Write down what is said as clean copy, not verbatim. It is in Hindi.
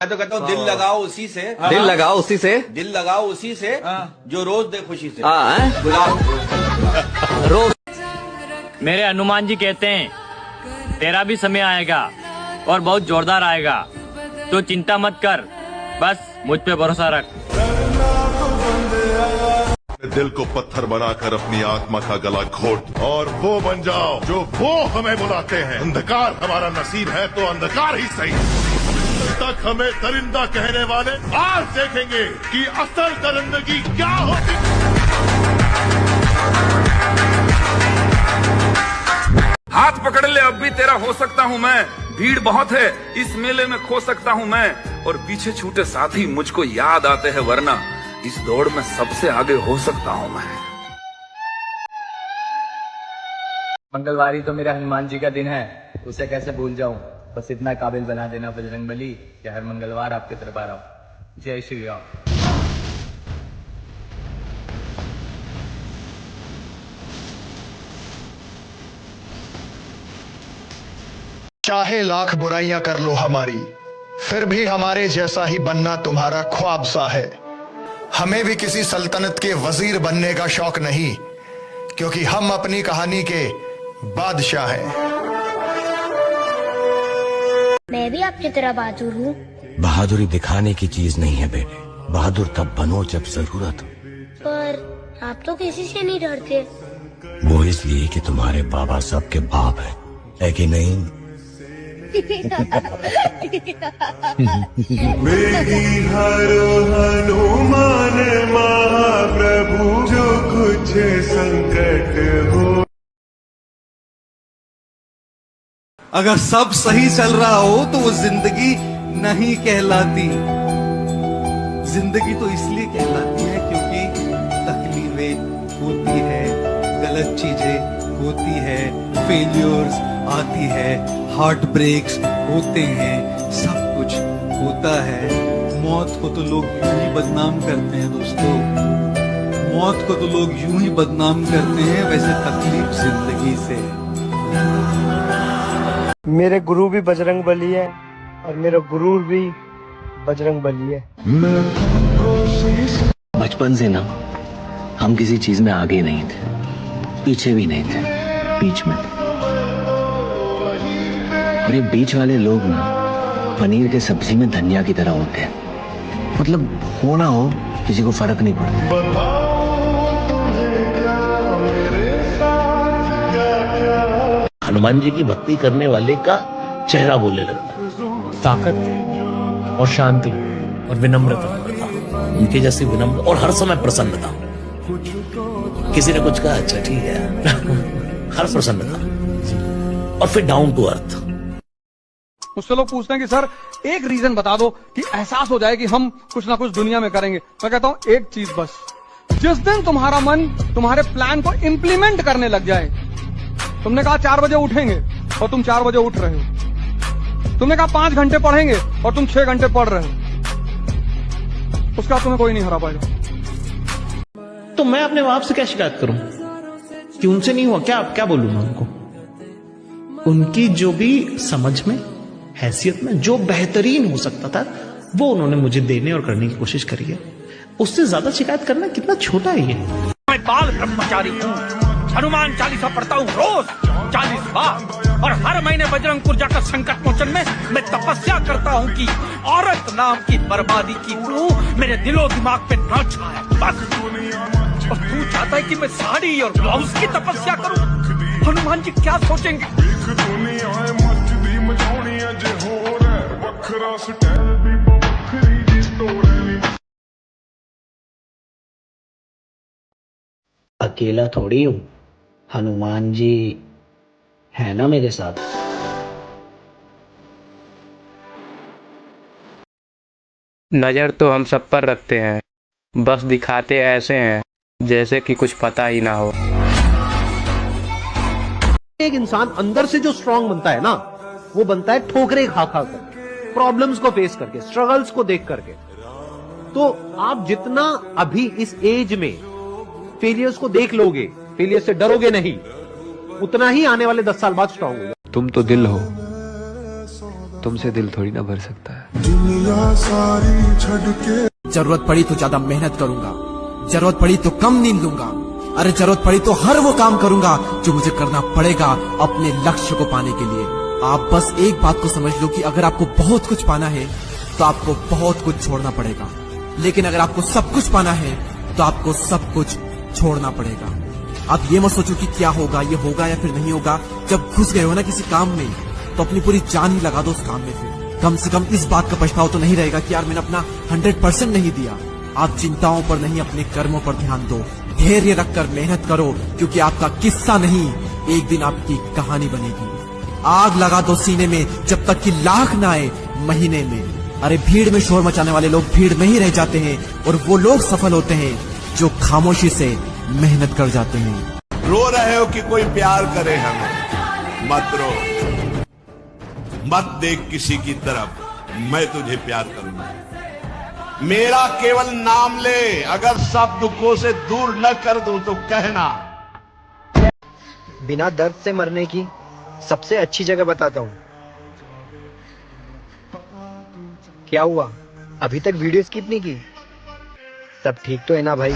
मैं तो कहता हूँ दिल लगाओ उसी से, दिल लगाओ उसी से, दिल लगाओ उसी से जो रोज दे खुशी से। रोज। मेरे हनुमान जी कहते हैं तेरा भी समय आएगा और बहुत जोरदार आएगा, तो चिंता मत कर, बस मुझ पे भरोसा रख। दिल को पत्थर बनाकर अपनी आत्मा का गला घोट और वो बन जाओ जो वो हमें बुलाते हैं। अंधकार हमारा नसीब है तो अंधकार ही सही। तक हमें दरिंदा कहने वाले आज देखेंगे कि असल दरिंदगी क्या होती। हाथ पकड़ ले, अब भी तेरा हो सकता हूँ मैं। भीड़ बहुत है, इस मेले में खो सकता हूँ मैं। और पीछे छूटे साथी मुझको याद आते हैं, वरना इस दौड़ में सबसे आगे हो सकता हूँ मैं। मंगलवारी तो मेरे हनुमान जी का दिन है, उसे कैसे भूल जाऊं। बस इतना काबिल बना देना बजरंगबली कि हर मंगलवार आपके दरबार आऊं। जय श्री राम। चाहे लाख बुराइयां कर लो हमारी, फिर भी हमारे जैसा ही बनना तुम्हारा ख्वाब सा है। हमें भी किसी सल्तनत के वजीर बनने का शौक नहीं, क्योंकि हम अपनी कहानी के बादशाह हैं। मैं भी आपकी तरह बहादुर हूँ। बहादुरी दिखाने की चीज नहीं है बेटे, बहादुर तब बनो जब जरूरत हो। पर आप तो किसी से नहीं डरते। वो इसलिए कि तुम्हारे बाबा सबके बाप है कि नहीं? हनुमान महाप्रभु जो कुछ संकट हो। अगर सब सही चल रहा हो तो वो जिंदगी नहीं कहलाती। जिंदगी तो इसलिए कहलाती है क्योंकि तकलीफें होती है, गलत चीजें होती है, फेलियर्स आती है, हार्ट ब्रेक्स होते हैं, सब कुछ होता है। मौत को तो लोग यूं ही बदनाम करते हैं दोस्तों, मौत को तो लोग यूं ही बदनाम करते हैं, वैसे तकलीफ जिंदगी से। मेरे गुरु भी बजरंगबली है और मेरा गुरूर भी बजरंगबली है। बचपन से ना हम किसी चीज में आगे नहीं थे, पीछे भी नहीं थे, बीच में थे। और ये बीच वाले लोग ना पनीर के सब्जी में धनिया की तरह होते हैं, मतलब हो ना हो किसी को फर्क नहीं पड़ता। हनुमान जी की भक्ति करने वाले का चेहरा बोलने लगता, ताकत और शांति और विनम्रता, उनके जैसी विनम्र और हर समय प्रसन्नता। किसी ने कुछ कहा, अच्छा ठीक है, हर प्रसन्नता और फिर डाउन टू अर्थ। मुझसे लोग पूछते हैं कि सर एक रीजन बता दो कि एहसास हो जाए कि हम कुछ ना कुछ दुनिया में करेंगे। मैं कहता हूं एक चीज बस, जिस दिन तुम्हारा मन तुम्हारे प्लान को इंप्लीमेंट करने लग जाए। तुमने कहा 4 बजे उठेंगे और तुम 4 बजे उठ रहे हो। तुमने कहा 5 घंटे पढ़ेंगे और तुम 6 घंटे पढ़ रहे हो। उसके बाद तुम्हें कोई नहीं हरा पाएगा। तो मैं अपने बाप से क्या शिकायत करूं कि उनसे नहीं हुआ? क्या बोलूं मैं उनको? उनकी जो भी समझ में, हैसियत में जो बेहतरीन हो सकता था, वो उन्होंने मुझे देने और करने की कोशिश करी है। उससे ज्यादा शिकायत करना कितना छोटा है ये। मैं बाल ब्रह्मचारी हूँ, हनुमान चालीसा पढ़ता हूँ रोज 40 बार, और हर महीने बजरंगपुर जाकर संकट मोचन में मैं तपस्या करता हूँ कि औरत नाम की बर्बादी की लू मेरे दिलो दिमाग पे न छाए बस। और तू चाहता है कि मैं साड़ी और ब्लाउज की तपस्या करूँ? हनुमान जी क्या सोचेंगे? अकेला थोड़ी हूँ, हनुमान जी है ना मेरे साथ। नजर तो हम सब पर रखते हैं, बस दिखाते ऐसे हैं जैसे कि कुछ पता ही ना हो। एक इंसान अंदर से जो स्ट्रांग बनता है ना, वो बनता है ठोकरे खा खा कर, प्रॉब्लम्स को फेस करके, स्ट्रगल्स को देख करके। तो आप जितना अभी इस एज में फेलियर्स को देख लोगे, फेलियर से डरोगे नहीं, उतना ही आने वाले 10 साल बाद स्ट्रांग होगा। तुम तो दिल हो, तुमसे दिल थोड़ी ना भर सकता है। जरूरत पड़ी तो ज्यादा मेहनत करूंगा, जरूरत पड़ी तो कम नींद लूंगा, अरे जरूरत पड़ी तो हर वो काम करूंगा जो मुझे करना पड़ेगा अपने लक्ष्य को पाने के लिए। आप बस एक बात को समझ लो कि अगर आपको बहुत कुछ पाना है तो आपको बहुत कुछ छोड़ना पड़ेगा, लेकिन अगर आपको सब कुछ पाना है तो आपको सब कुछ छोड़ना पड़ेगा। आप ये मत सोचो कि क्या होगा, ये होगा या फिर नहीं होगा। जब घुस गए हो ना किसी काम में तो अपनी पूरी जान ही लगा दो उस काम में। फिर कम से कम इस बात का पछतावा तो नहीं रहेगा कि यार मैंने अपना 100% नहीं दिया। आप चिंताओं पर नहीं अपने कर्मों पर ध्यान दो, धैर्य रखकर मेहनत करो, क्योंकि आपका किस्सा नहीं एक दिन आपकी कहानी बनेगी। आग लगा दो सीने में जब तक कि लाख ना आए महीने में। अरे भीड़ में शोर मचाने वाले लोग भीड़ में ही रह जाते हैं और वो लोग सफल होते हैं जो खामोशी से मेहनत कर जाते हैं। रो रहे हो कि कोई प्यार करे हमें, मत रो, मत देख किसी की तरफ, मैं तुझे प्यार करूंगा। मेरा केवल नाम ले, अगर सब दुखों से दूर न कर दूं तो कहना। बिना दर्द से मरने की सबसे अच्छी जगह बताता हूँ। क्या हुआ, अभी तक वीडियो स्किप नहीं की? सब ठीक तो है ना भाई?